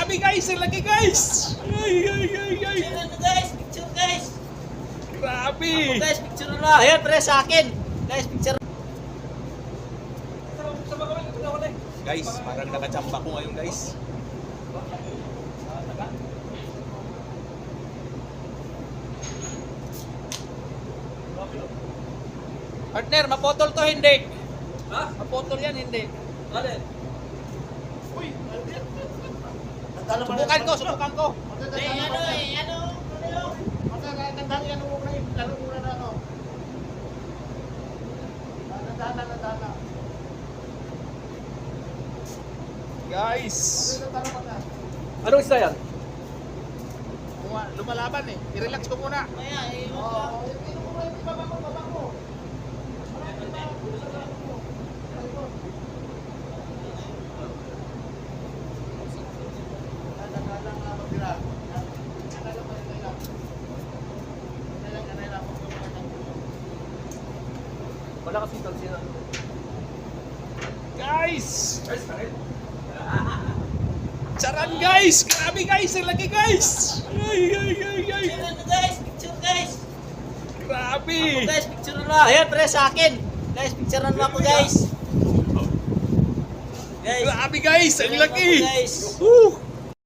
Grabe guys, ang laki guys. Ay. Guys, picture guys. Grabe. Guys, picture na. Ayan, pre, sa akin. Guys, picture. Guys, parang nakachamba ko ngayon guys. Partner, mapotol to hindi? Ha? Mapotol yan hindi? Alin? Uy! Subukan ko. Ano? Magagandang yan mo na yung lalo muna na ano. Nadana. Guys. Anong isda yan? Lumalaban eh. I-relax ko muna. Wala kasi sila. Guys! Charan guys! Grabe guys! Ang laki guys! Ay. Guys, picture guys. Grabe! Guys, picture na. Ayan, pre, sa akin. Guys, picture na ako guys. Guys. Grabe guys! Ang laki! Guys. Woo!